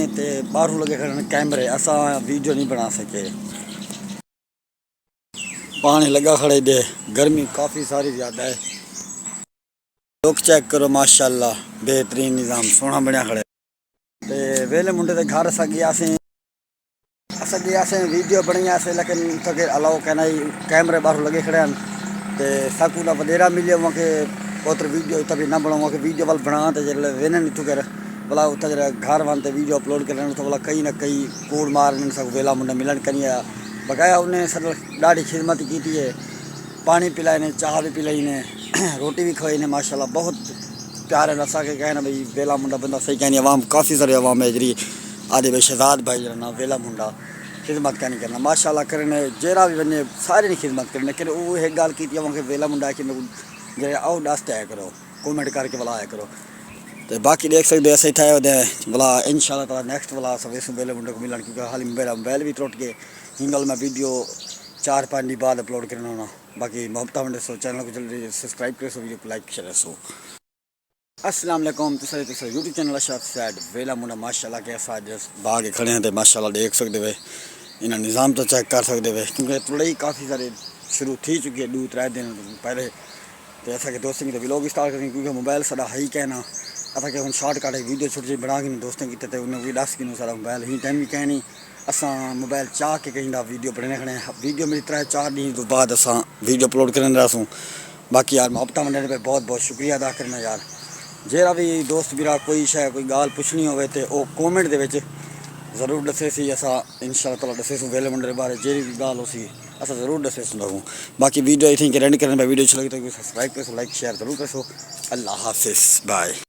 ते बाहरों लगे खड़े कैमरे, असा वीडियो नहीं बना सके। पानी लगा खड़े दे, गर्मी काफ़ी सारी ज़्यादा है। लोग चेक करो माशाल्लाह, बेहतरीन निज़ाम सोना बनया खड़े। ते वेले मुंडे के घर असा गया से वीडियो बनाई से, लेकिन तक अलाउ कहना कैमरे बाहरों लगे खड़े हैं। तो सकूला वधेरा मिले वहाँ के उतर वीडियो तभी ना बनाऊँ कि वीडियो वाल बना तो जल्द वेने नहीं कर भला उतना जरा घर वन तो वीडियो अपलोड कर तो भला कहीं ना कहीं कूड़ मार नहीं सब वेला मुंडा मिलन करिए बकाया उन्हें सर ॾाढी खिदमत की है। पानी पिलाए ने, चाह भी पिलाई ने, रोटी भी खवाई ने माशाल्लाह। बहुत प्यारे नशा के कहना भाई वेला मुंडा बंदा सही कहनी। अवाम काफ़ी सारी अवाम है जी आदि भाई शहजाद भाई जरा ना वेला मुंडा खिदमत करनी करना माशाल्लाह करने जेरा भी बने सारे ने खिदमत करने। लेकिन वो एक गल की वहाँ वेला मुंडा कि जे आओ दस आया करो, कमेंट करके बुलाया करो। तो बाकी देख सकते ऐसे ही था भला इंशाल्लाह ताला नेक्स्ट वाला सब इस वेले मुंडे को मिलन, क्योंकि हाल मेरा मोबाइल भी टूट गए हिंगल में वीडियो 4-5 दिन बाद अपलोड करना होना। बाकी मोहब्बत में सो चैनल को जल्दी सब्सक्राइब कर सो, वीडियो को लाइक शेयर सो। अस्सलाम वालेकुम, तो यूट्यूब चैनल शायद सैड वेला मुंडा माशाल्लाह के साथ बाग खड़े हैं। तो माशाल्लाह देख सकते वे इन्हें निज़ाम तो चेक कर सकते वे, क्योंकि तुड़ई काफ़ी सारे शुरू थी चुकी है 2-3 दिन पहले। तो ऐसा कि दोस्तों की तो व्लॉग स्टार्ट करें, क्योंकि मोबाइल सारा है ही कहना असा कि हम शॉर्टकट वीडियो छोटी जी बना के दोस्तों की तो उन्हें भी दस कि सारा मोबाइल ही टाइम भी कहनी असा मोबाइल चाह के कहीं वीडियो बनाने खड़े। वीडियो मेरी 3-4 दिन तो बाद असा वीडियो अपलोड करने रहा। बाकी यार मोहब्बत मंडने पर बहुत बहुत शुक्रिया अदा करना यार। जेरा भी दोस्त मेरा कोई शायद कोई गाल पुछनी हो तो कॉमेंट के जरूर दसे सी। असा इंशाल्लाह ताला दसे सू वेले मुंडे बारे जी भी गाल हो सी असा जरूर दसे सुनाऊँ। बाकी वीडियो आई थिंक रेंड करने वीडियो अच्छी लगी तो सब्सक्राइब कर सो, लाइक शेयर जरूर कर सो। अल्लाह हाफिज़, बाय।